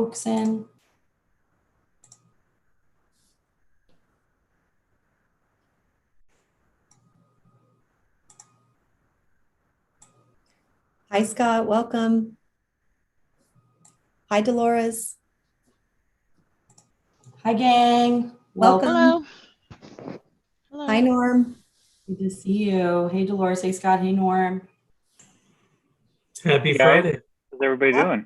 folks in. Hi, Scott. Welcome. Hi, Dolores. Hi, gang. Welcome. Hello. Hello. Hi, Norm. Good to see you. Hey, Dolores. Hey, Scott. Hey, Norm. Happy Hey guys, Friday. how's everybody doing?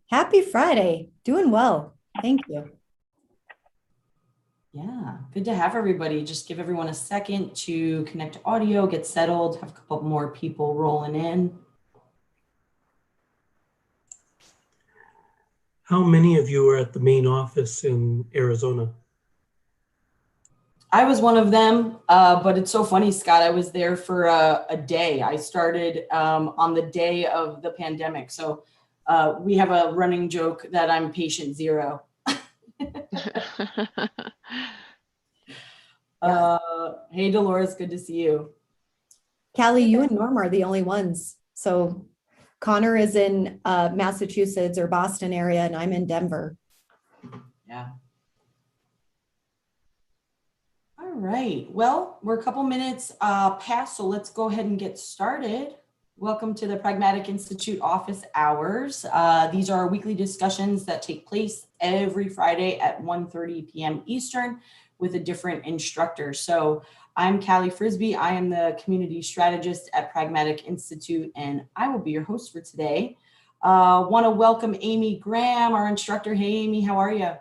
Happy Friday. Doing well. Thank you. Yeah, good to have everybody. Just give everyone a second to connect audio, get settled, have a couple more people rolling in. How many of you are at the main office in Arizona? I was one of them, but it's so funny, Scott. I was there for a day. I started on the day of the pandemic. So we have a running joke that I'm patient zero. Hey, Dolores, good to see you. Callie, you and Norm are the only ones. So Connor is in Massachusetts or Boston area, and I'm in Denver. Yeah. All right. Well, we're a couple minutes past, so let's go ahead and get started. Welcome to the Pragmatic Institute office hours. These are weekly discussions that take place every Friday at 1:30 p.m. Eastern with a different instructor. So I'm Callie Frisbee. I am the community strategist at Pragmatic Institute, and I will be your host for today. Want to welcome Amy Graham, our instructor. Hey, Amy, how are you?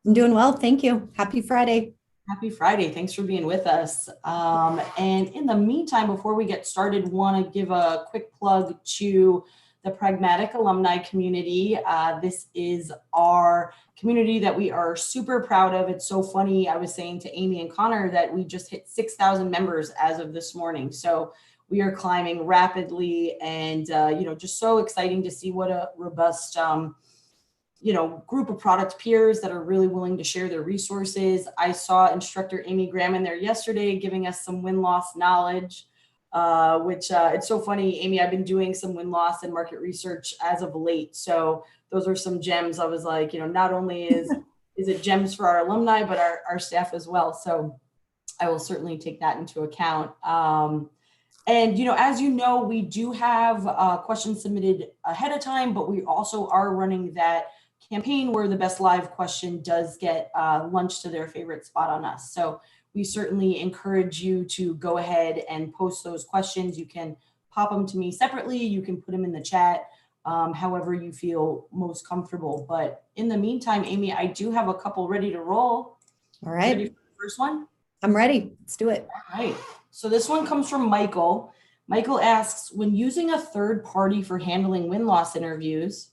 I'm doing well. Thank you. Happy Friday. Happy Friday. Thanks for being with us. And in the meantime, before we get started, want to give a quick plug to the Pragmatic Alumni community. This is our community that we are super proud of. It's so funny. I was saying to Amy and Connor that we just hit 6,000 members as of this morning. So we are climbing rapidly and, just so exciting to see what a robust group of product peers that are really willing to share their resources. I saw instructor Amy Graham in there yesterday giving us some win-loss knowledge, which it's so funny, Amy, I've been doing some win-loss and market research as of late. So those are some gems. I was like, not only is it gems for our alumni, but our staff as well. So I will certainly take that into account. And, as you know, we do have questions submitted ahead of time, but we also are running that campaign where the best live question does get lunch to their favorite spot on us. So we certainly encourage you to go ahead and post those questions. You can pop them to me separately. You can put them in the chat, however you feel most comfortable. But in the meantime, Amy, I do have a couple ready to roll. All right. Ready for the first one? I'm ready. Let's do it. All right. So this one comes from Michael. Michael asks, when using a third party for handling win-loss interviews,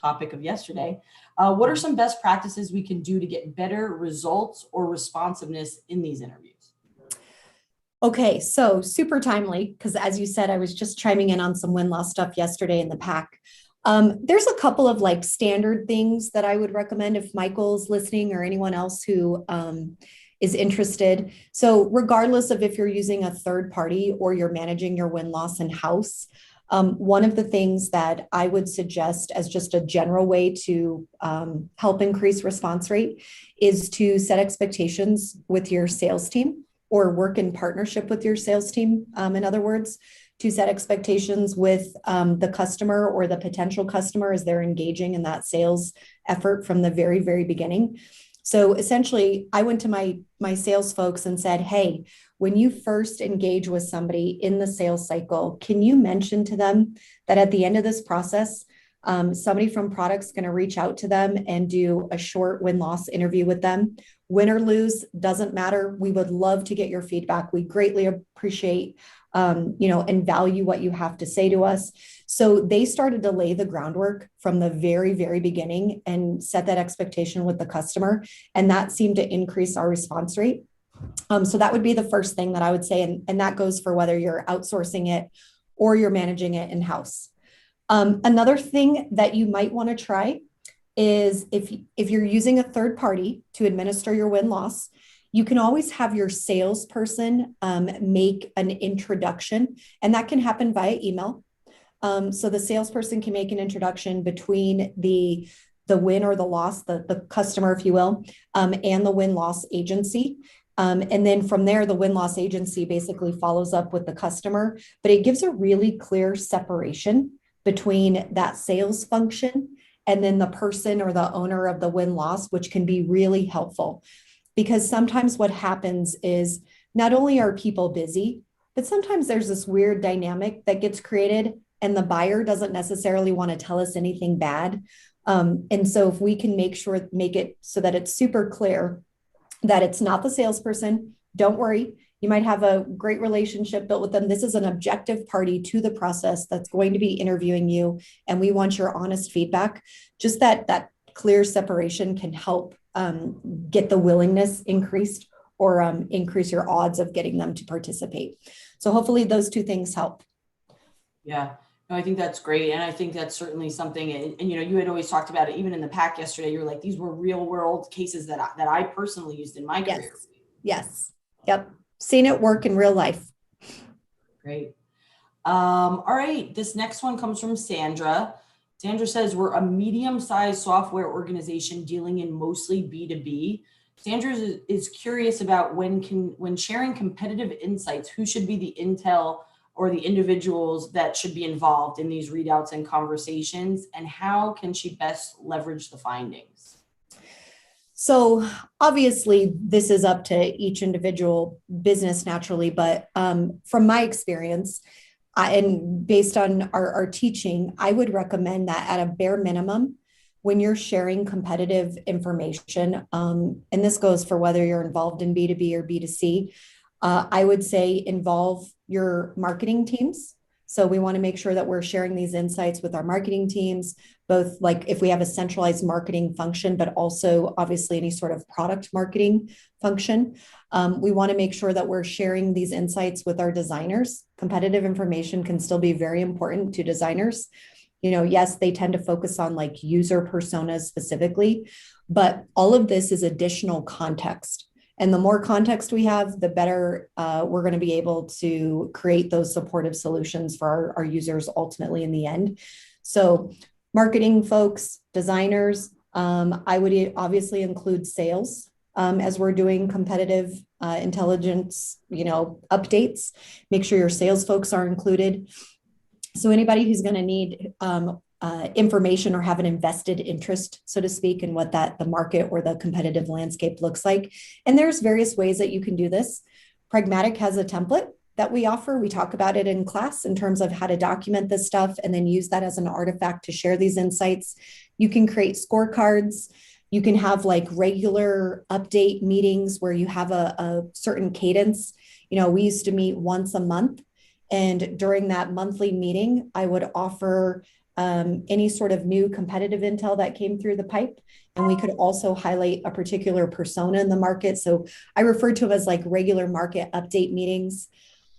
topic of yesterday, what are some best practices we can do to get better results or responsiveness in these interviews? Okay, so super timely, because as you said, I was just chiming in on some win-loss stuff yesterday in the pack. There's a couple of standard things that I would recommend if Michael's listening or anyone else who is interested. So regardless of if you're using a third party or you're managing your win-loss in-house, one of the things that I would suggest as just a general way to help increase response rate is to set expectations with your sales team or work in partnership with your sales team. In other words, to set expectations with the customer or the potential customer as they're engaging in that sales effort from the very, very beginning. So essentially, I went to my sales folks and said, hey, when you first engage with somebody in the sales cycle, can you mention to them that at the end of this process, somebody from product's going to reach out to them and do a short win-loss interview with them? Win or lose, doesn't matter. We would love to get your feedback. We greatly appreciate and value what you have to say to us. So they started to lay the groundwork from the very, very beginning and set that expectation with the customer. And that seemed to increase our response rate. So that would be the first thing that I would say. And that goes for whether you're outsourcing it or you're managing it in-house. Another thing that you might want to try is if you're using a third party to administer your win-loss, you can always have your salesperson make an introduction, and that can happen via email. So the salesperson can make an introduction between the the win or the loss, the customer, if you will, and the win-loss agency. And then from there, the win-loss agency basically follows up with the customer, but it gives a really clear separation between that sales function and then the person or the owner of the win-loss, which can be really helpful. Because sometimes what happens is not only are people busy, but sometimes there's this weird dynamic that gets created and the buyer doesn't necessarily want to tell us anything bad. And so if we can make it so that it's super clear that it's not the salesperson, don't worry. You might have a great relationship built with them. This is an objective party to the process that's going to be interviewing you, and we want your honest feedback. Just that clear separation can help get the willingness increased or increase your odds of getting them to participate. So hopefully those two things help. Yeah, no, I think that's great. And I think that's certainly something, and you had always talked about it, even in the pack yesterday, you were like, these were real world cases that I personally used in my career. Yes. Yep. Seen it work in real life. Great. All right. This next one comes from Sandra. Sandra says, we're a medium-sized software organization dealing in mostly B2B. Sandra is curious about when sharing competitive insights, who should be the intel or the individuals that should be involved in these readouts and conversations, and how can she best leverage the findings? So obviously this is up to each individual business naturally, but from my experience and based on our teaching, I would recommend that at a bare minimum, when you're sharing competitive information, and this goes for whether you're involved in B2B or B2C, I would say involve your marketing teams. So we want to make sure that we're sharing these insights with our marketing teams, both like if we have a centralized marketing function, but also obviously any sort of product marketing function. We want to make sure that we're sharing these insights with our designers. Competitive information can still be very important to designers. Yes, they tend to focus on like user personas specifically, but all of this is additional context. And the more context we have, the better we're going to be able to create those supportive solutions for our users ultimately in the end. So marketing folks, designers, I would obviously include sales as we're doing competitive intelligence, updates. Make sure your sales folks are included. So anybody who's going to need information or have an invested interest, so to speak, in what the market or the competitive landscape looks like. And there's various ways that you can do this. Pragmatic has a template that we offer. We talk about it in class in terms of how to document this stuff and then use that as an artifact to share these insights. You can create scorecards. You can have like regular update meetings where you have a certain cadence. We used to meet once a month. And during that monthly meeting, I would offer any sort of new competitive intel that came through the pipe. And we could also highlight a particular persona in the market. So I refer to them as like regular market update meetings.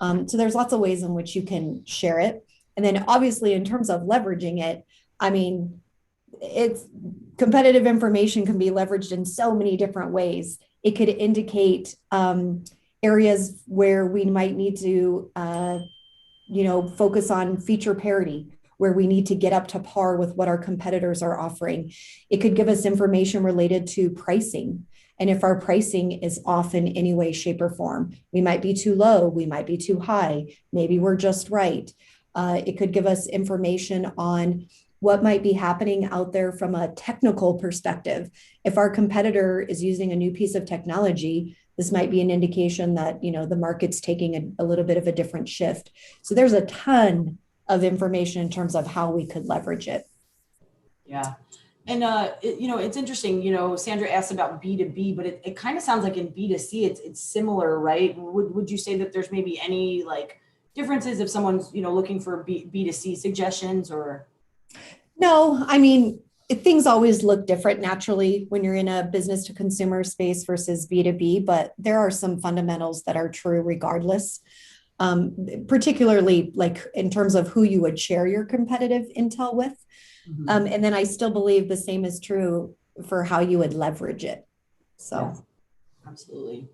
So there's lots of ways in which you can share it. And then obviously in terms of leveraging it, it's competitive information can be leveraged in so many different ways. It could indicate areas where we might need to focus on feature parity, where we need to get up to par with what our competitors are offering. It could give us information related to pricing. And if our pricing is off in any way, shape, or form, we might be too low, we might be too high, maybe we're just right. It could give us information on what might be happening out there from a technical perspective. If our competitor is using a new piece of technology, this might be an indication that the market's taking a little bit of a different shift. So there's a ton of information in terms of how we could leverage it. Yeah. And, it's interesting, Sandra asked about B2B, but it kind of sounds like in B2C, it's similar, right? Would you say that there's maybe any like differences if someone's, looking for B2C suggestions or? No, things always look different naturally when you're in a business to consumer space versus B2B, but there are some fundamentals that are true regardless. Particularly like in terms of who you would share your competitive intel with. Mm-hmm. And then I still believe the same is true for how you would leverage it. So. Yeah, absolutely.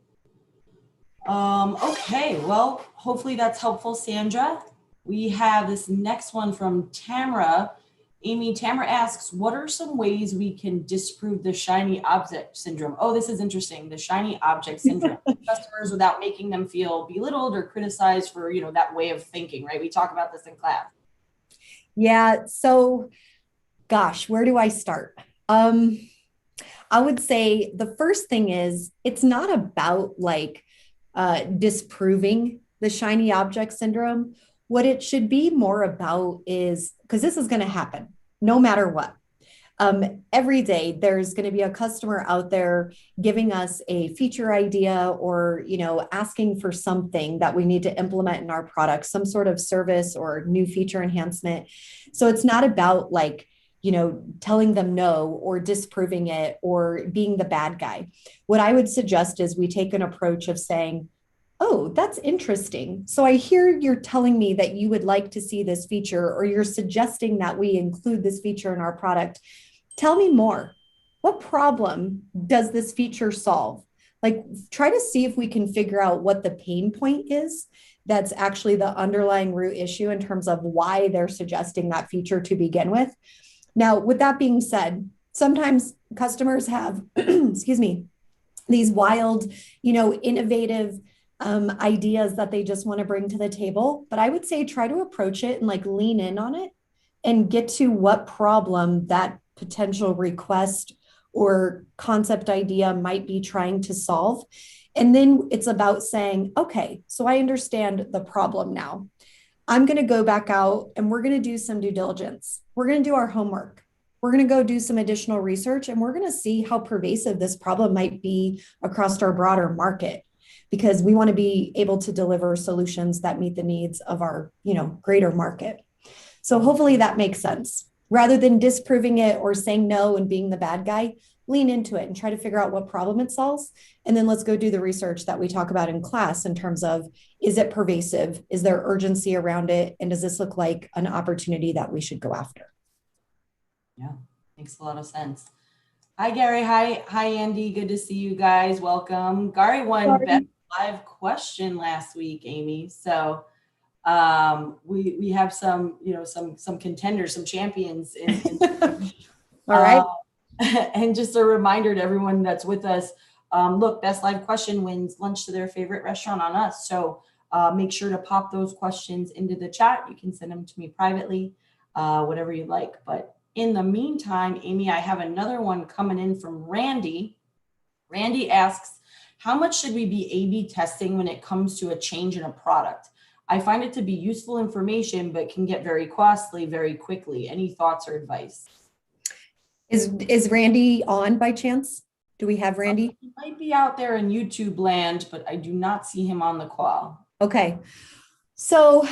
Okay, well, hopefully that's helpful, Sandra. We have this next one from Tamara. Amy Tamara asks, what are some ways we can disprove the shiny object syndrome? Oh, this is interesting. The shiny object syndrome. Customers without making them feel belittled or criticized for, that way of thinking, right? We talk about this in class. Yeah. So, gosh, where do I start? I would say the first thing is it's not about like disproving the shiny object syndrome. What it should be more about is because this is going to happen no matter what. Every day there's going to be a customer out there giving us a feature idea or asking for something that we need to implement in our product, some sort of service or new feature enhancement. So it's not about like telling them no or disproving it or being the bad guy. What I would suggest is we take an approach of saying, oh, that's interesting. So I hear you're telling me that you would like to see this feature, or you're suggesting that we include this feature in our product. Tell me more. What problem does this feature solve? Like, try to see if we can figure out what the pain point is that's actually the underlying root issue in terms of why they're suggesting that feature to begin with. Now, with that being said, sometimes customers have, excuse me, these wild, innovative ideas that they just want to bring to the table. But I would say try to approach it and like lean in on it and get to what problem that potential request or concept idea might be trying to solve. And then it's about saying, okay, so I understand the problem now. I'm going to go back out and we're going to do some due diligence. We're going to do our homework. We're going to go do some additional research and we're going to see how pervasive this problem might be across our broader market, because we want to be able to deliver solutions that meet the needs of our, greater market. So hopefully that makes sense. Rather than disproving it or saying no and being the bad guy, lean into it and try to figure out what problem it solves. And then let's go do the research that we talk about in class in terms of, is it pervasive? Is there urgency around it? And does this look like an opportunity that we should go after? Yeah, makes a lot of sense. Hi, Gary. Hi, Andy. Good to see you guys. Welcome. Gary won Best Live Question last week, Amy. So we have some contenders, some champions All right. And just a reminder to everyone that's with us, look, Best Live Question wins lunch to their favorite restaurant on us. So make sure to pop those questions into the chat. You can send them to me privately, whatever you like. But in the meantime, Amy, I have another one coming in from Randy. Randy asks, how much should we be A/B testing when it comes to a change in a product? I find it to be useful information, but can get very costly very quickly. Any thoughts or advice? Is Randy on by chance? Do we have Randy? He might be out there in YouTube land, but I do not see him on the call. Okay. So,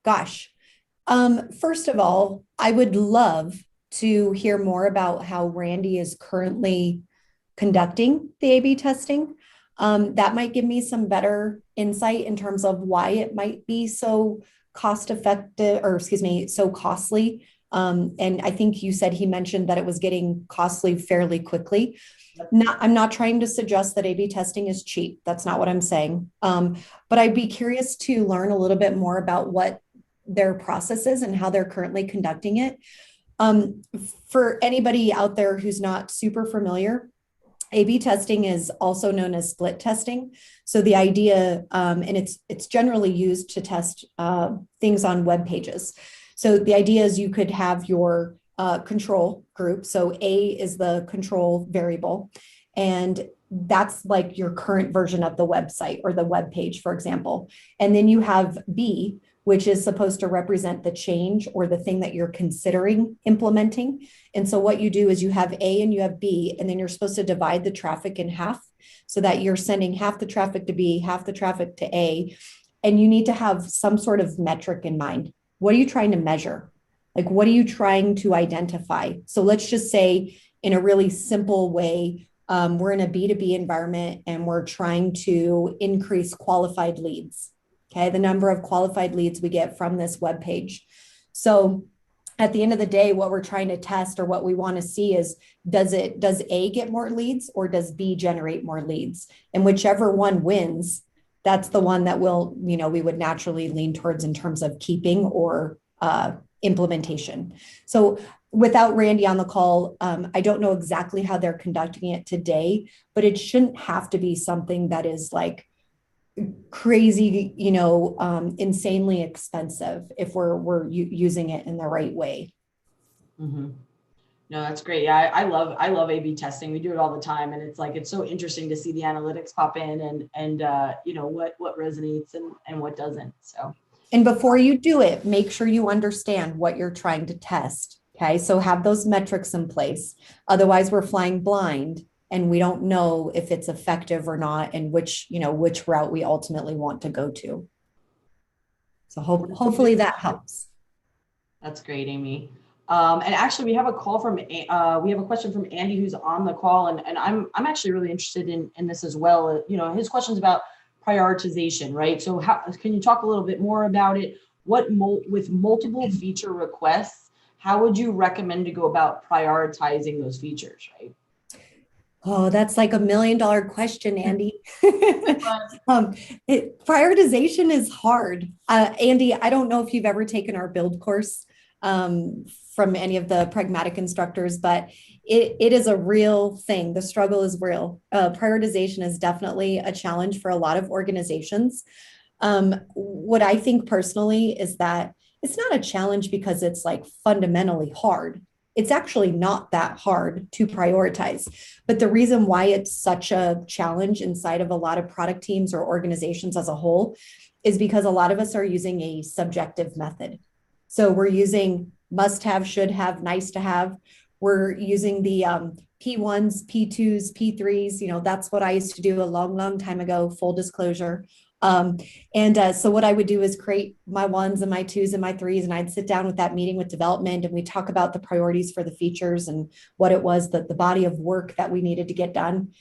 gosh, first of all, I would love to hear more about how Randy is currently conducting the A/B testing. That might give me some better insight in terms of why it might be so cost effective, or excuse me, so costly. And I think you said he mentioned that it was getting costly fairly quickly. I'm not trying to suggest that A/B testing is cheap. That's not what I'm saying. But I'd be curious to learn a little bit more about what their process is and how they're currently conducting it. For anybody out there who's not super familiar, A/B testing is also known as split testing. So the idea, and it's generally used to test things on web pages. So the idea is you could have your control group. So A is the control variable, and that's like your current version of the website or the web page, for example. And then you have B, which is supposed to represent the change or the thing that you're considering implementing. And so what you do is you have A and you have B, and then you're supposed to divide the traffic in half so that you're sending half the traffic to B, half the traffic to A. And you need to have some sort of metric in mind. What are you trying to measure? Like, what are you trying to identify? So let's just say in a really simple way, we're in a B2B environment and we're trying to increase qualified leads. Okay, the number of qualified leads we get from this web page. So at the end of the day, what we're trying to test or what we want to see is, does A get more leads or does B generate more leads? And whichever one wins, that's the one that we would naturally lean towards in terms of keeping or implementation. So without Randy on the call, I don't know exactly how they're conducting it today, but it shouldn't have to be something that is like crazy, insanely expensive if we're using it in the right way. Mm-hmm. No, that's great. Yeah, I love A/B testing. We do it all the time, and it's so interesting to see the analytics pop in and what resonates and what doesn't. So. And before you do it, make sure you understand what you're trying to test. Okay, so have those metrics in place. Otherwise, we're flying blind and we don't know if it's effective or not, and which route we ultimately want to go to. So hopefully that helps. That's great, Amy. And actually, we have a question from Andy who's on the call, and I'm actually really interested in this as well. His question's about prioritization, right? So can you talk a little bit more about it? With multiple feature requests, how would you recommend to go about prioritizing those features, right? Oh, that's like $1 million question, Andy. Prioritization is hard. Andy, I don't know if you've ever taken our build course from any of the pragmatic instructors, but it is a real thing. The struggle is real. Prioritization is definitely a challenge for a lot of organizations. What I think personally is that it's not a challenge because it's like fundamentally hard. It's actually not that hard to prioritize. But the reason why it's such a challenge inside of a lot of product teams or organizations as a whole is because a lot of us are using a subjective method. So we're using must have, should have, nice to have. We're using the P1s, P2s, P3s. That's what I used to do a long, long time ago, full disclosure. So what I would do is create my ones and my twos and my threes, and I'd sit down with that meeting with development, and we talk about the priorities for the features and what it was, the body of work that we needed to get done.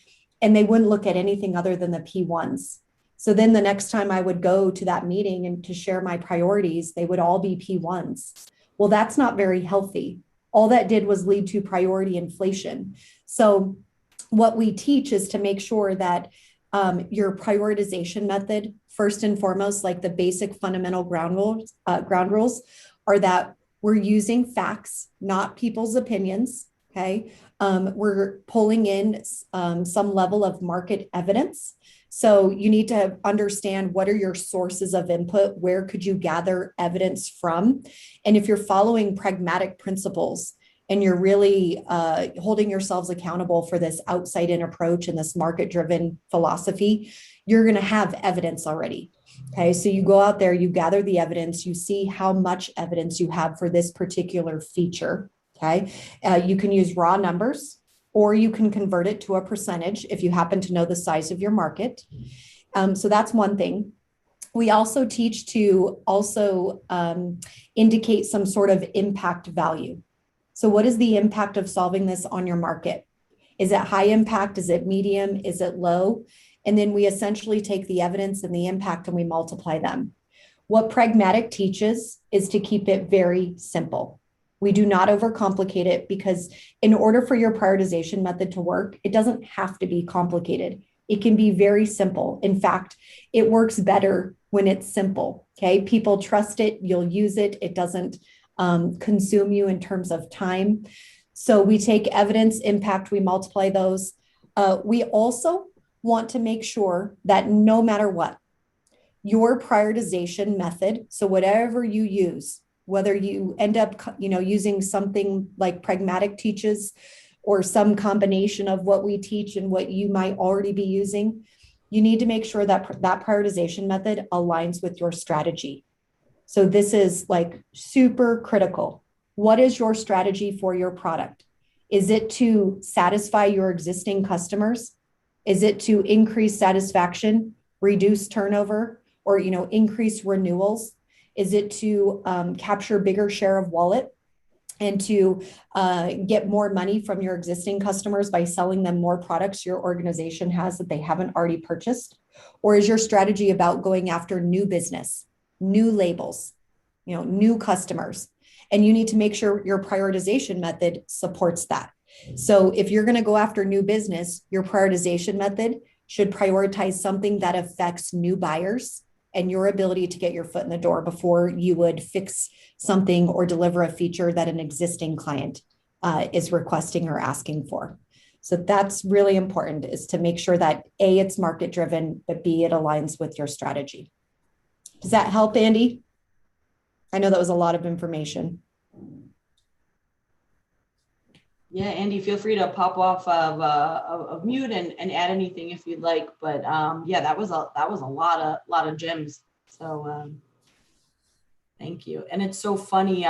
And they wouldn't look at anything other than the P1s. So then the next time I would go to that meeting and to share my priorities, they would all be P1s. Well, that's not very healthy. All that did was lead to priority inflation. So what we teach is to make sure that your prioritization method, first and foremost, like the basic fundamental ground rules are that we're using facts, not people's opinions. Okay. We're pulling in some level of market evidence. So you need to understand what are your sources of input? Where could you gather evidence from? And if you're following pragmatic principles, and you're really holding yourselves accountable for this outside-in approach and this market-driven philosophy, you're going to have evidence already. Okay, so you go out there, you gather the evidence, you see how much evidence you have for this particular feature. Okay, you can use raw numbers, or you can convert it to a percentage if you happen to know the size of your market. So that's one thing. We also teach to indicate some sort of impact value. So what is the impact of solving this on your market? Is it high impact? Is it medium? Is it low? And then we essentially take the evidence and the impact and we multiply them. What Pragmatic teaches is to keep it very simple. We do not overcomplicate it, because in order for your prioritization method to work, it doesn't have to be complicated. It can be very simple. In fact, it works better when it's simple. Okay, people trust it, you'll use it, it doesn't consume you in terms of time. So we take evidence, impact, we multiply those. We also want to make sure that no matter what, your prioritization method, so whatever you use, whether you end up using something like Pragmatic teaches, or some combination of what we teach and what you might already be using, you need to make sure that that prioritization method aligns with your strategy. So this is like super critical. What is your strategy for your product? Is it to satisfy your existing customers? Is it to increase satisfaction, reduce turnover, or increase renewals? Is it to capture bigger share of wallet and to get more money from your existing customers by selling them more products your organization has that they haven't already purchased? Or is your strategy about going after new business, new labels, new customers? And you need to make sure your prioritization method supports that. So if you're going to go after new business, your prioritization method should prioritize something that affects new buyers and your ability to get your foot in the door before you would fix something or deliver a feature that an existing client is requesting or asking for. So that's really important, is to make sure that A, it's market driven, but B, it aligns with your strategy. Does that help, Andy? I know that was a lot of information. Yeah, Andy, feel free to pop off of mute and add anything if you'd like. But yeah, that was a lot of gems. So thank you. And it's so funny.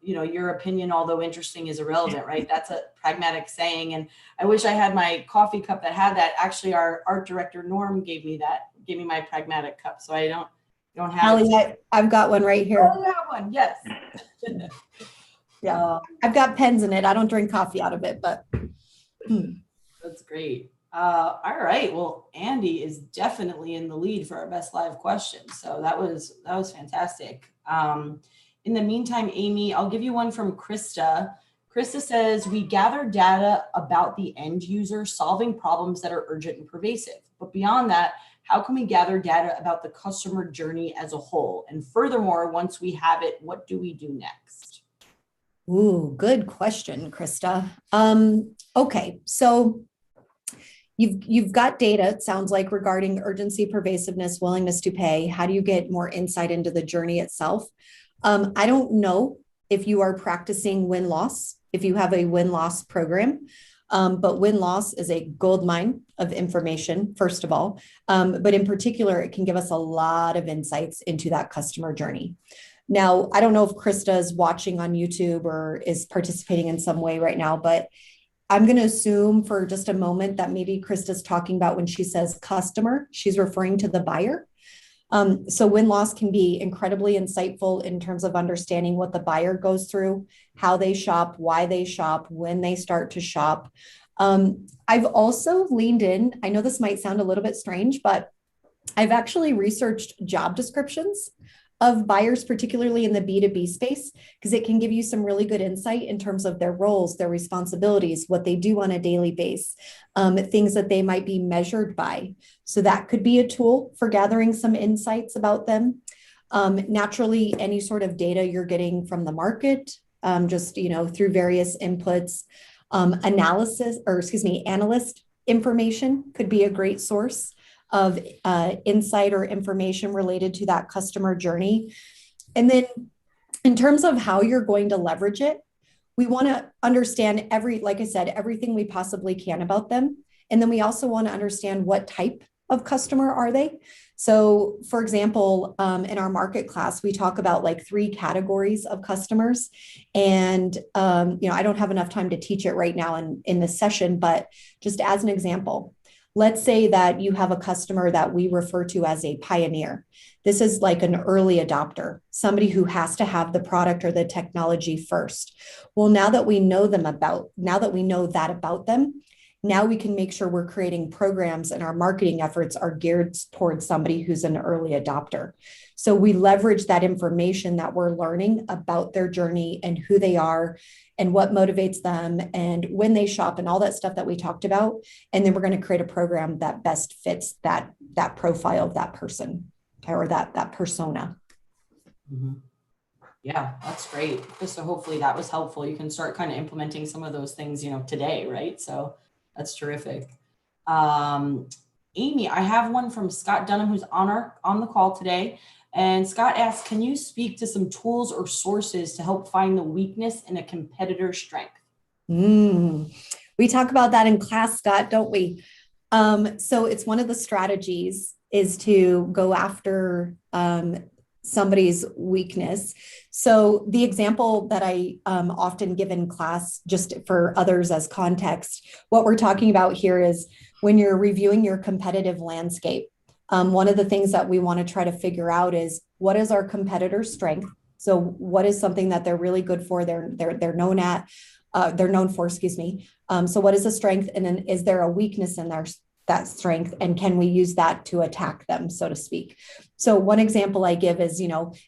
Your opinion, although interesting, is irrelevant, right? That's a pragmatic saying. And I wish I had my coffee cup that had that. Actually, our art director Norm gave me my pragmatic cup. So I don't have. Allie, I've got one right here. Oh, you have one, yes. Yeah, I've got pens in it. I don't drink coffee out of it, but. That's great. All right. Well, Andy is definitely in the lead for our best live question. So that was fantastic. In the meantime, Amy, I'll give you one from Krista. Krista says, we gather data about the end user solving problems that are urgent and pervasive. But beyond that, how can we gather data about the customer journey as a whole? And furthermore, once we have it, what do we do next? Ooh, good question, Krista. Okay, so you've got data, it sounds like, regarding urgency, pervasiveness, willingness to pay. How do you get more insight into the journey itself? I don't know if you are practicing win-loss, if you have a win-loss program, but win-loss is a gold mine of information, first of all. But in particular, it can give us a lot of insights into that customer journey. Now, I don't know if Krista is watching on YouTube or is participating in some way right now, but I'm going to assume for just a moment that maybe Krista's talking about, when she says customer, she's referring to the buyer. So win-loss can be incredibly insightful in terms of understanding what the buyer goes through, how they shop, why they shop, when they start to shop. I've also leaned in, I know this might sound a little bit strange, but I've actually researched job descriptions of buyers, particularly in the B2B space, because it can give you some really good insight in terms of their roles, their responsibilities, what they do on a daily basis, things that they might be measured by. So that could be a tool for gathering some insights about them. Naturally, any sort of data you're getting from the market, through various inputs, analyst information could be a great source of insight or information related to that customer journey. And then in terms of how you're going to leverage it, we want to understand everything we possibly can about them. And then we also want to understand what type of customer are they. So for example, in our market class, we talk about like 3 categories of customers. And, I don't have enough time to teach it right now in this session, but just as an example, let's say that you have a customer that we refer to as a pioneer. This is like an early adopter, somebody who has to have the product or the technology first. Well, now that we know that about them, now we can make sure we're creating programs and our marketing efforts are geared towards somebody who's an early adopter. So we leverage that information that we're learning about their journey and who they are and what motivates them and when they shop and all that stuff that we talked about. And then we're going to create a program that best fits that profile of that person or that persona. Mm-hmm. Yeah, that's great. So hopefully that was helpful. You can start kind of implementing some of those things, today, right? So that's terrific. Amy, I have one from Scott Dunham, who's on the call today. And Scott asks, can you speak to some tools or sources to help find the weakness in a competitor's strength? We talk about that in class, Scott, don't we? So it's one of the strategies is to go after somebody's weakness. So the example that I often give in class, just for others as context, what we're talking about here is when you're reviewing your competitive landscape, one of the things that we want to try to figure out is what is our competitor's strength? So what is something that they're really good for? They're known for, excuse me. So what is the strength? And then is there a weakness in that strength? And can we use that to attack them, so to speak? So one example I give is,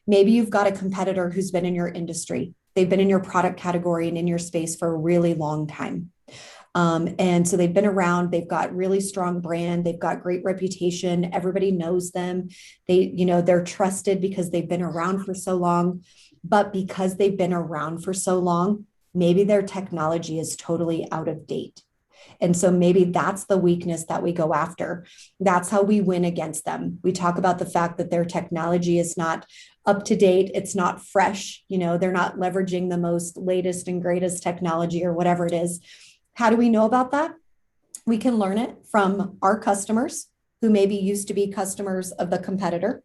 maybe you've got a competitor who's been in your industry. They've been in your product category and in your space for a really long time. And so they've been around, they've got really strong brand, they've got great reputation, everybody knows them. They're trusted because they've been around for so long. But because they've been around for so long, maybe their technology is totally out of date. And so maybe that's the weakness that we go after. That's how we win against them. We talk about the fact that their technology is not up to date. It's not fresh. They're not leveraging the most latest and greatest technology or whatever it is. How do we know about that? We can learn it from our customers who maybe used to be customers of the competitor.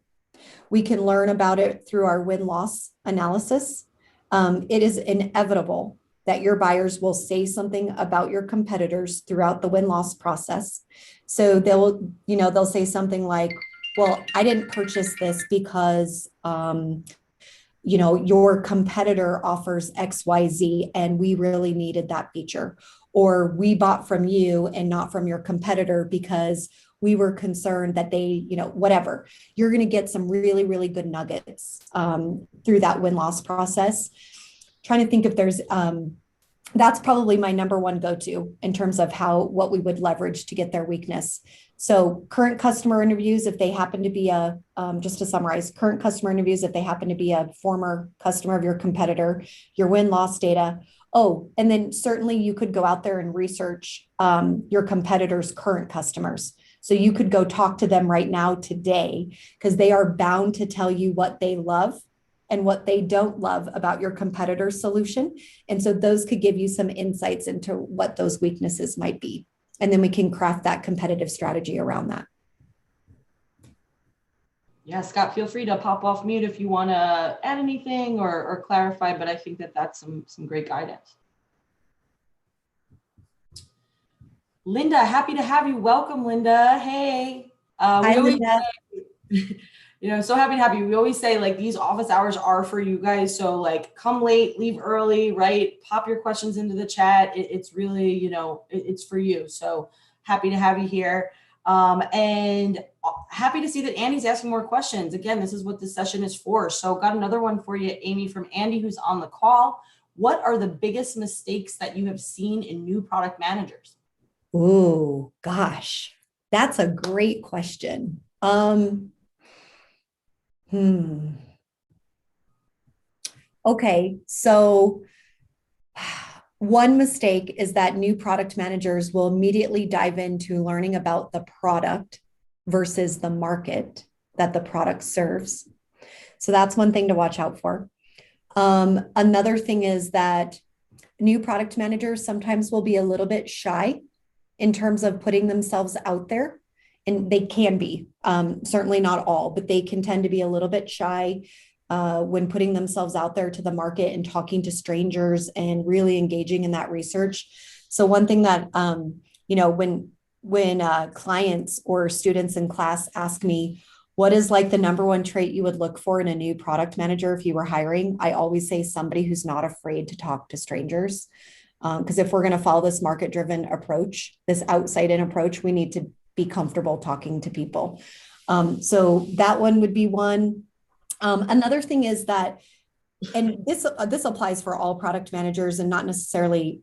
We can learn about it through our win-loss analysis. It is inevitable that your buyers will say something about your competitors throughout the win-loss process. So they'll say something like, well, I didn't purchase this because your competitor offers XYZ and we really needed that feature. Or we bought from you and not from your competitor because we were concerned that they, whatever. You're going to get some really, really good nuggets through that win-loss process. Trying to think if there's, that's probably my number one go-to in terms of what we would leverage to get their weakness. So current customer interviews, if they happen to be just to summarize, current customer interviews, if they happen to be a former customer of your competitor, your win-loss data. Oh, and then certainly you could go out there and research your competitors' current customers. So you could go talk to them right now today, because they are bound to tell you what they love and what they don't love about your competitor's solution. And so those could give you some insights into what those weaknesses might be. And then we can craft that competitive strategy around that. Yeah, Scott, feel free to pop off mute if you want to add anything or clarify, but I think that's some great guidance. Linda, happy to have you. Welcome, Linda. Hey. Hi, Linda. So happy to have you. We always say these office hours are for you guys. So come late, leave early, right? Pop your questions into the chat. It's really, it's for you. So happy to have you here. And happy to see that Andy's asking more questions. Again, this is what this session is for. So got another one for you, Amy, from Andy, who's on the call. What are the biggest mistakes that you have seen in new product managers? Oh, gosh, that's a great question. Okay, so one mistake is that new product managers will immediately dive into learning about the product versus the market that the product serves. So that's one thing to watch out for. Another thing is that new product managers sometimes will be a little bit shy in terms of putting themselves out there. And they can be, certainly not all, but they can tend to be a little bit shy when putting themselves out there to the market and talking to strangers and really engaging in that research. So one thing that, when clients or students in class ask me, what is the number one trait you would look for in a new product manager if you were hiring? I always say somebody who's not afraid to talk to strangers. Because if we're going to follow this market-driven approach, this outside-in approach, we need to be comfortable talking to people. So that one would be one. Another thing is that, and this applies for all product managers and not necessarily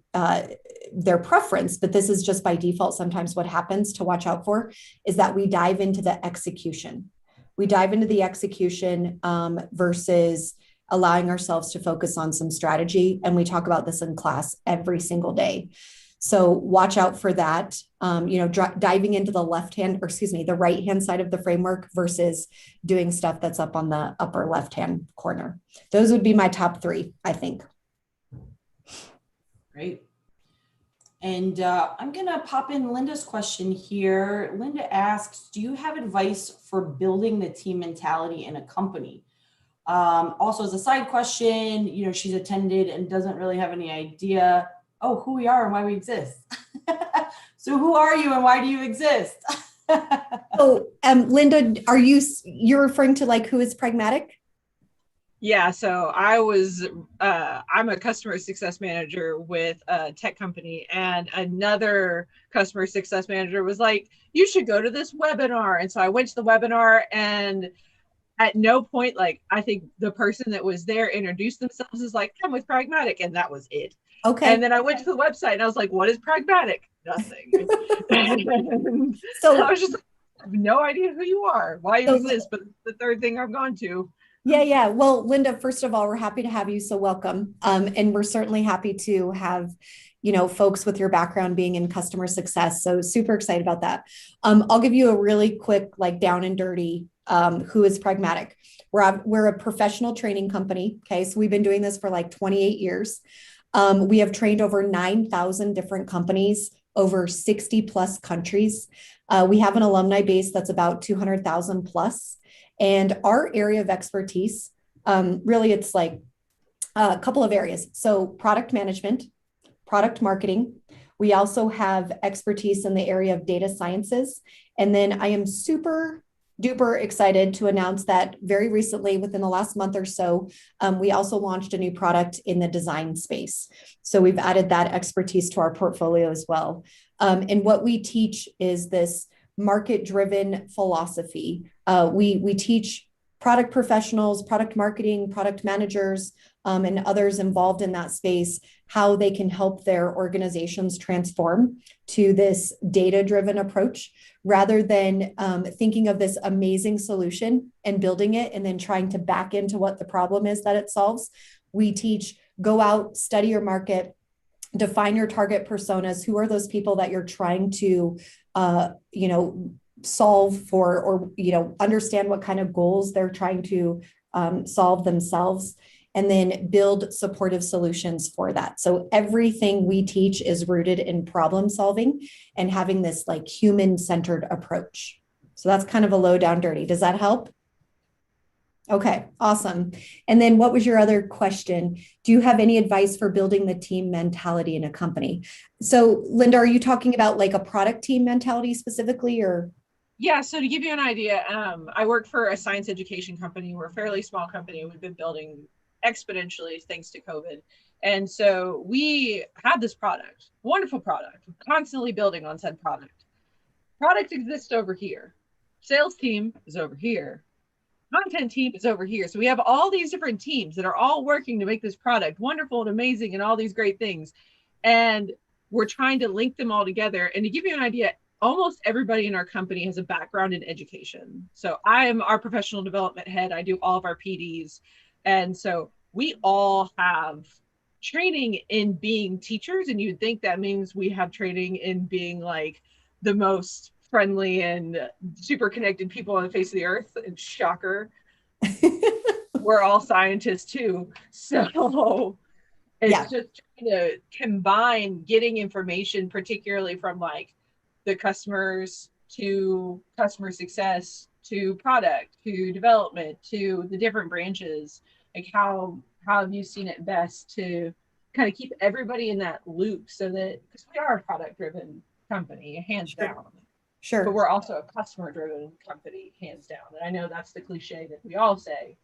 their preference, but this is just by default sometimes what happens to watch out for, is that we dive into the execution. We dive into the execution versus allowing ourselves to focus on some strategy. And we talk about this in class every single day. So watch out for that, diving into the the right-hand side of the framework versus doing stuff that's up on the upper left-hand corner. Those would be my top three, I think. Great. And I'm going to pop in Linda's question here. Linda asks, do you have advice for building the team mentality in a company? Also, as a side question, she's attended and doesn't really have any idea, who we are and why we exist. So who are you and why do you exist? Linda, you're referring to who is Pragmatic? Yeah, so I'm a customer success manager with a tech company, and another customer success manager was like, you should go to this webinar. And so I went to the webinar, and at no point, I think the person that was there introduced themselves as I'm with Pragmatic, and that was it. Okay. And then I went to the website and I was like, what is Pragmatic? Nothing. And So I was just like, I have no idea who you are, why you So- exist, but it's the third thing I've gone to. yeah. Well, Linda, first of all, we're happy to have you. So welcome. And we're certainly happy to have, folks with your background being in customer success. So super excited about that. I'll give you a really quick, like down and dirty, who is Pragmatic. We're a professional training company. Okay. So we've been doing this for like 28 years. We have trained over 9,000 different companies, over 60 plus countries. We have an alumni base that's about 200,000 plus. And our area of expertise, really, it's like a couple of areas. So, product management, product marketing. We also have expertise in the area of data sciences. And then I am super duper excited to announce that very recently, within the last month or so, we also launched a new product in the design space. So, we've added that expertise to our portfolio as well. And what we teach is this market-driven philosophy. We teach product professionals, product marketing, product managers, and others involved in that space how they can help their organizations transform to this data-driven approach rather than thinking of this amazing solution and building it and then trying to back into what the problem is that it solves. We teach, go out, study your market, define your target personas. Who are those people that you're trying to, solve for, or, understand what kind of goals they're trying to solve themselves, and then build supportive solutions for that. So everything we teach is rooted in problem solving and having this like human-centered approach. So that's kind of a low down dirty. Does that help? Okay, awesome. And then what was your other question? Do you have any advice for building the team mentality in a company? So Linda, are you talking about like a product team mentality specifically, or? Yeah, so to give you an idea, I work for a science education company. We're a fairly small company. We've been building exponentially thanks to COVID. And so we have this product, wonderful product, constantly building on said product. Product exists over here. Sales team is over here. Content team is over here. So we have all these different teams that are all working to make this product wonderful and amazing and all these great things. And we're trying to link them all together. And to give you an idea, almost everybody in our company has a background in education. So I am our professional development head. I do all of our PDs. And so we all have training in being teachers. And you'd think that means we have training in being like the most friendly and super connected people on the face of the earth. And shocker, we're all scientists too. So it's just trying to combine getting information, particularly from like the customers to customer success to product to development to the different branches. Like how have you seen it best to kind of keep everybody in that loop, so that, because we are a product driven company, hands down. Sure. But we're also a customer driven company, hands down. And I know that's the cliche that we all say.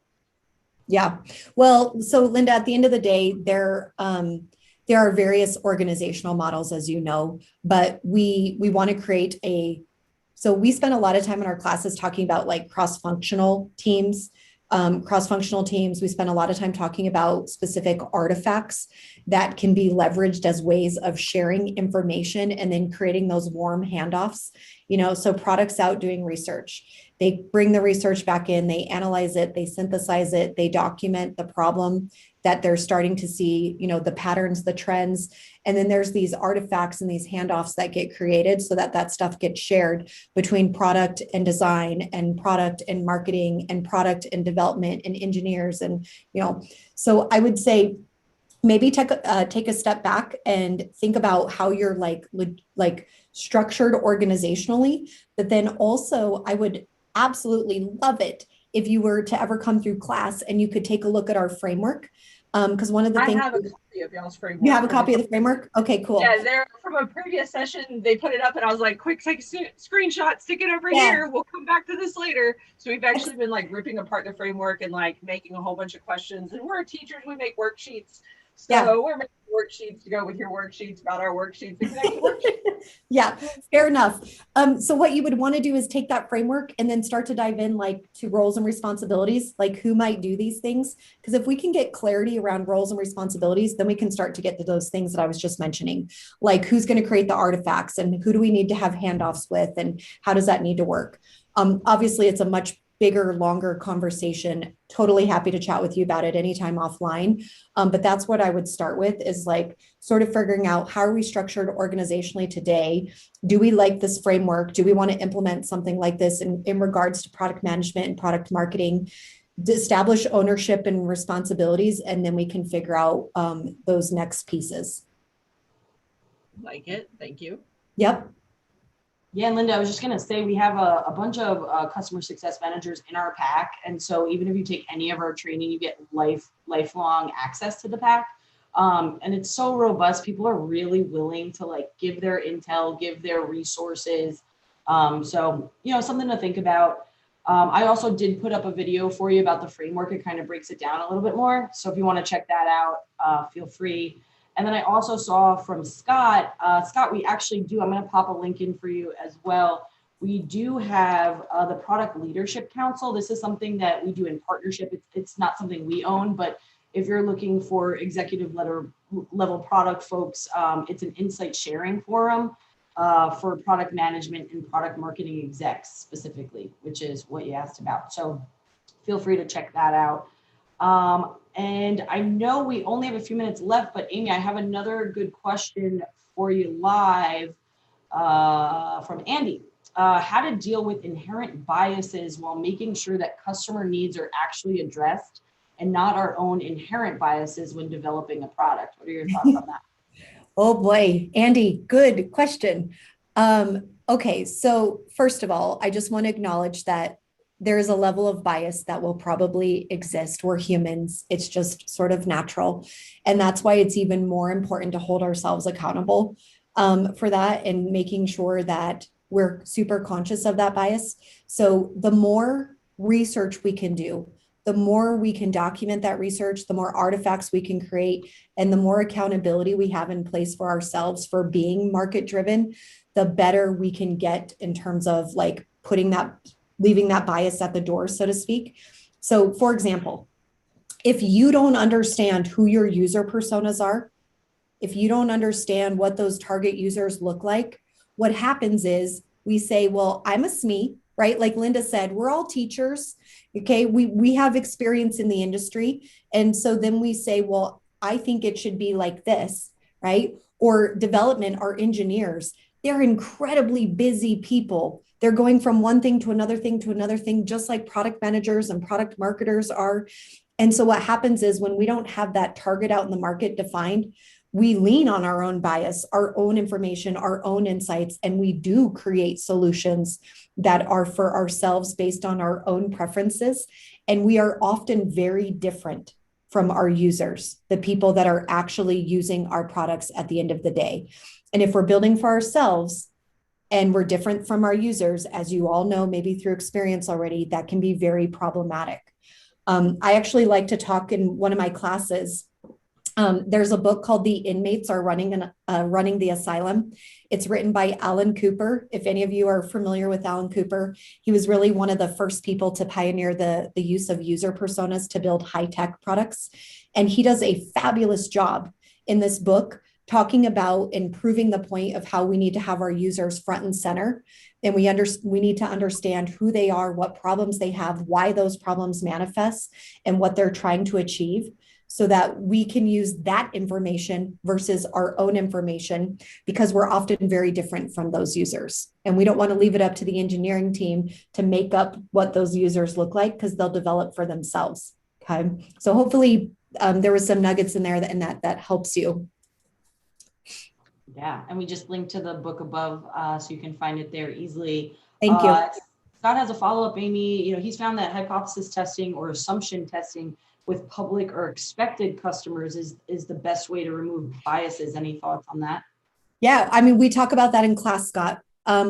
Yeah. Well, so Linda, at the end of the day, there are various organizational models, as you know, but we want to create so we spend a lot of time in our classes talking about like cross-functional teams. We spend a lot of time talking about specific artifacts that can be leveraged as ways of sharing information and then creating those warm handoffs. So products out doing research, they bring the research back in, they analyze it, they synthesize it, they document the problem that they're starting to see, the patterns, the trends. And then there's these artifacts and these handoffs that get created so that that stuff gets shared between product and design and product and marketing and product and development and engineers. And, so I would say maybe take a step back and think about how you're like structured organizationally, but then also I would absolutely love it if you were to ever come through class and you could take a look at our framework. Because one of the things— I have a copy of y'all's framework. You have a copy of the framework? Okay, cool. Yeah, they're from a previous session. They put it up and I was like, quick, take a screenshot, stick it over here. We'll come back to this later. So we've actually been like ripping apart the framework and like making a whole bunch of questions. And we're teachers, we make worksheets. So Yeah. we're making worksheets to go with your worksheets about our worksheets and connect worksheets. Yeah, fair enough. So what you would want to do is take that framework and then start to dive in like to roles and responsibilities, like who might do these things. Because if we can get clarity around roles and responsibilities, then we can start to get to those things that I was just mentioning, like who's going to create the artifacts and who do we need to have handoffs with and how does that need to work? Obviously, it's a much bigger, longer conversation. Totally happy to chat with you about it anytime offline. But that's what I would start with is like sort of figuring out how are we structured organizationally today? Do we like this framework? Do we want to implement something like this in regards to product management and product marketing? To establish ownership and responsibilities, and then we can figure out those next pieces. Like it. Thank you. Yep. Yeah, and Linda, I was just going to say we have a bunch of customer success managers in our pack. And so even if you take any of our training, you get lifelong access to the pack. And it's so robust. People are really willing to like give their intel, give their resources. So, something to think about. I also did put up a video for you about the framework. It kind of breaks it down a little bit more. So if you want to check that out, feel free. And then I also saw from Scott, we actually do, I'm going to pop a link in for you as well. We do have the Product Leadership Council. This is something that we do in partnership. It's not something we own, but if you're looking for executive level product folks, it's an insight sharing forum for product management and product marketing execs specifically, which is what you asked about. So feel free to check that out. And I know we only have a few minutes left, but Amy, I have another good question for you live from Andy. How to deal with inherent biases while making sure that customer needs are actually addressed and not our own inherent biases when developing a product. What are your thoughts on that? Oh boy, Andy, good question. Okay, so first of all, I just want to acknowledge that there is a level of bias that will probably exist. We're humans. It's just sort of natural. And that's why it's even more important to hold ourselves accountable for that and making sure that we're super conscious of that bias. So the more research we can do, the more we can document that research, the more artifacts we can create, and the more accountability we have in place for ourselves for being market driven, the better we can get in terms of like leaving that bias at the door, so to speak. So for example, if you don't understand who your user personas are, if you don't understand what those target users look like, what happens is we say, well, I'm a SME, right? Like Linda said, we're all teachers. Okay. We have experience in the industry. And so then we say, well, I think it should be like this, right? Or development, our engineers, they're incredibly busy people. They're going from one thing to another thing to another thing, just like product managers and product marketers are. And so what happens is when we don't have that target out in the market defined, we lean on our own bias, our own information, our own insights, and we do create solutions that are for ourselves based on our own preferences. And we are often very different from our users, the people that are actually using our products at the end of the day. And if we're building for ourselves, and we're different from our users, as you all know, maybe through experience already, that can be very problematic. I actually like to talk in one of my classes. There's a book called The Inmates Are Running the Asylum. It's written by Alan Cooper. If any of you are familiar with Alan Cooper, he was really one of the first people to pioneer the use of user personas to build high-tech products. And he does a fabulous job in this book talking about and proving the point of how we need to have our users front and center. And we need to understand who they are, what problems they have, why those problems manifest, and what they're trying to achieve, so that we can use that information versus our own information, because we're often very different from those users. And we don't want to leave it up to the engineering team to make up what those users look like, because they'll develop for themselves. Okay. So hopefully there was some nuggets in there that helps you. Yeah, and we just linked to the book above, so you can find it there easily. Thank you. Scott has a follow-up, Amy. He's found that hypothesis testing or assumption testing with public or expected customers is the best way to remove biases. Any thoughts on that? Yeah, I mean, we talk about that in class, Scott.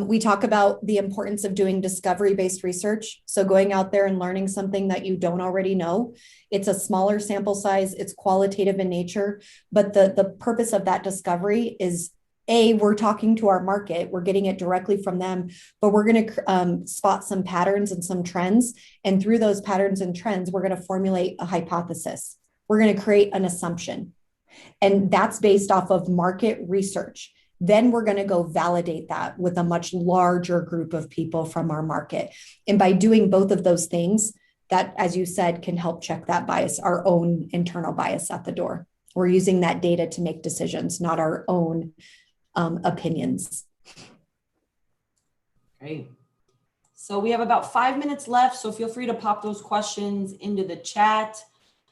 We talk about the importance of doing discovery-based research. So going out there and learning something that you don't already know. It's a smaller sample size, it's qualitative in nature, but the purpose of that discovery is we're talking to our market, we're getting it directly from them, but we're going to spot some patterns and some trends. And through those patterns and trends, we're going to formulate a hypothesis. We're going to create an assumption. And that's based off of market research. Then we're going to go validate that with a much larger group of people from our market. And by doing both of those things, that, as you said, can help check that bias, our own internal bias at the door. We're using that data to make decisions, not our own opinions. Great. So we have about 5 minutes left, so feel free to pop those questions into the chat.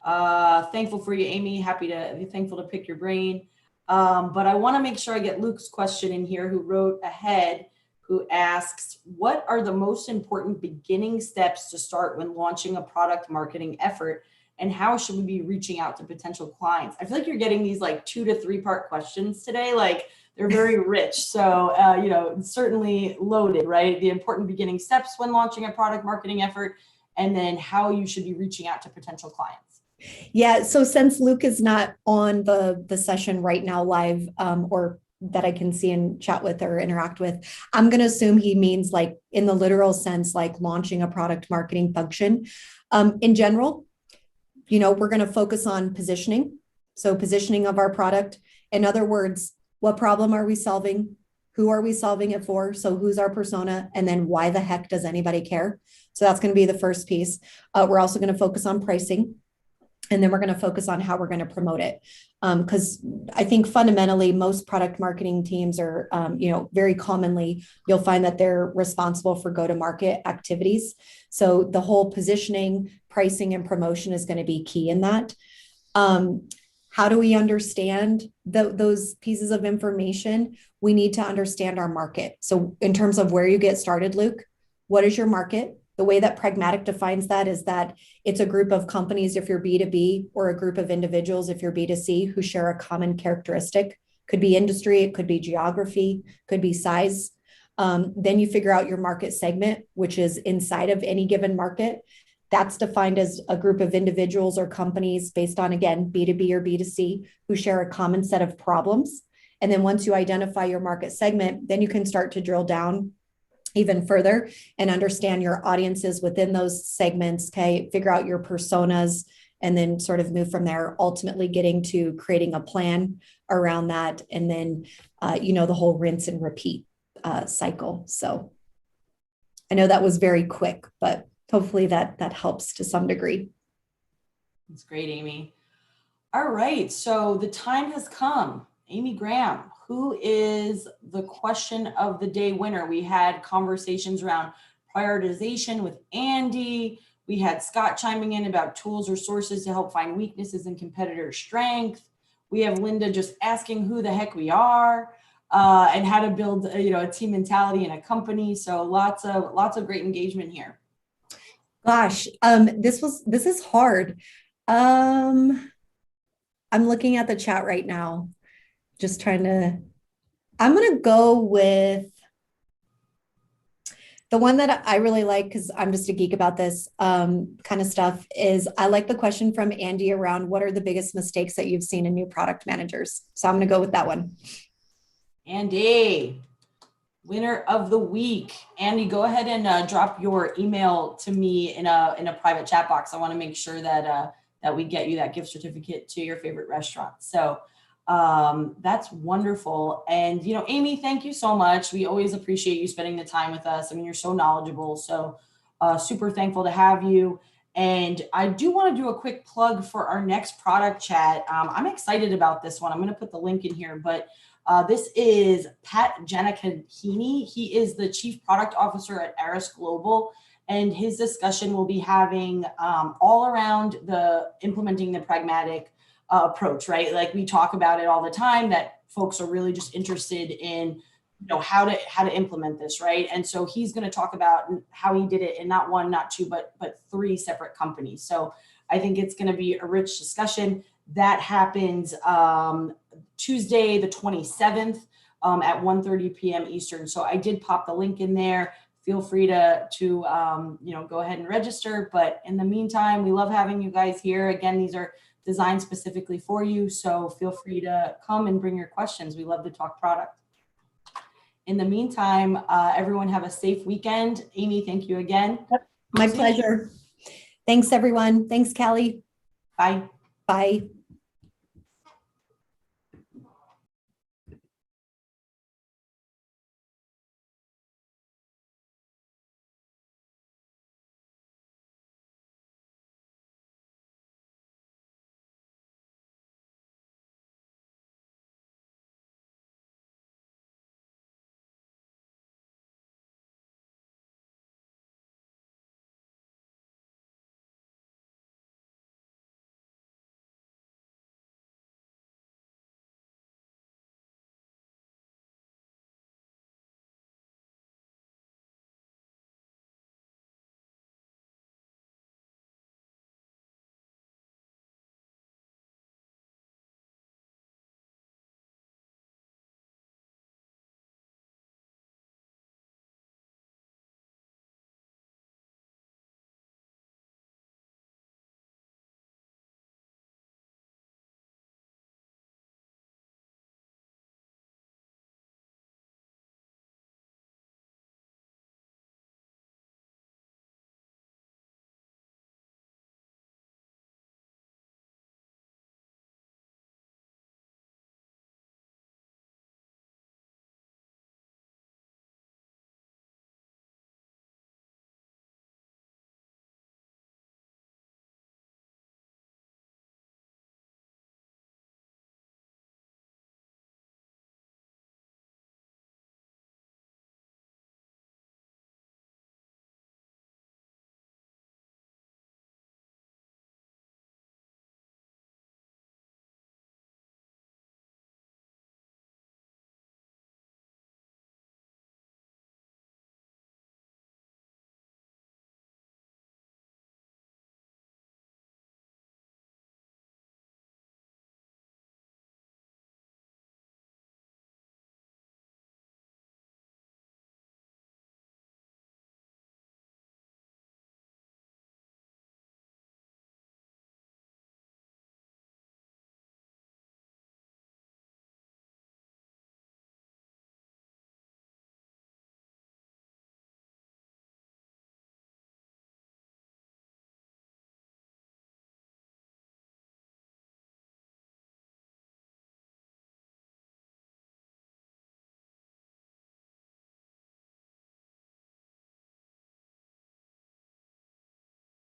Thankful for you, Amy. Thankful to pick your brain. But I want to make sure I get Luke's question in here, who wrote ahead, who asks, what are the most important beginning steps to start when launching a product marketing effort? And how should we be reaching out to potential clients? I feel like you're getting these like 2 to 3 part questions today. Like they're very rich. So, certainly loaded, right? The important beginning steps when launching a product marketing effort, and then how you should be reaching out to potential clients. Yeah, so since Luke is not on the session right now live, or that I can see and chat with or interact with, I'm going to assume he means like in the literal sense, like launching a product marketing function. In general, we're going to focus on positioning. So positioning of our product. In other words, what problem are we solving? Who are we solving it for? So who's our persona? And then why the heck does anybody care? So that's going to be the first piece. We're also going to focus on pricing. And then we're going to focus on how we're going to promote it. Because I think fundamentally, most product marketing teams are, very commonly, you'll find that they're responsible for go-to-market activities. So the whole positioning, pricing, and promotion is going to be key in that. How do we understand those pieces of information? We need to understand our market. So in terms of where you get started, Luke, what is your market? The way that Pragmatic defines that is that it's a group of companies if you're B2B, or a group of individuals if you're B2C, who share a common characteristic. Could be industry, it could be geography, could be size. Then you figure out your market segment, which is inside of any given market. That's defined as a group of individuals or companies based on, again, B2B or B2C, who share a common set of problems. And then once you identify your market segment, then you can start to drill down even further and understand your audiences within those segments, figure out your personas, and then sort of move from there, ultimately getting to creating a plan around that. And then, the whole rinse and repeat cycle. So I know that was very quick, but hopefully that helps to some degree. That's great, Amy. All right, so the time has come. Amy Graham, who is the question of the day winner? We had conversations around prioritization with Andy. We had Scott chiming in about tools or sources to help find weaknesses in competitor strength. We have Linda just asking who the heck we are, and how to build a team mentality in a company. So lots of great engagement here. Gosh, this is hard. I'm looking at the chat right now. Just I'm going to go with the one that I really like, because I'm just a geek about this kind of stuff, is I like the question from Andy around what are the biggest mistakes that you've seen in new product managers. So I'm going to go with that one. Andy, winner of the week. Andy, go ahead and drop your email to me in a private chat box. I want to make sure that we get you that gift certificate to your favorite restaurant. So that's wonderful. And, Amy, thank you so much. We always appreciate you spending the time with us. I mean, you're so knowledgeable. So super thankful to have you. And I do want to do a quick plug for our next product chat. I'm excited about this one. I'm going to put the link in here, but this is Pat Giannacchini. He is the Chief Product Officer at Aris Global. And his discussion will be having all around implementing the pragmatic approach, right? Like we talk about it all the time, that folks are really just interested in, how to implement this, right? And so he's going to talk about how he did it in not one, not two, but 3 separate companies. So I think it's going to be a rich discussion. That happens Tuesday, the 27th. at 1:30 p.m. Eastern. So I did pop the link in there. Feel free to go ahead and register. But in the meantime, we love having you guys here. Again, these are designed specifically for you. So feel free to come and bring your questions. We love to talk product. In the meantime, everyone have a safe weekend. Amy, thank you again. My pleasure. Thanks, everyone. Thanks, Callie. Bye. Bye.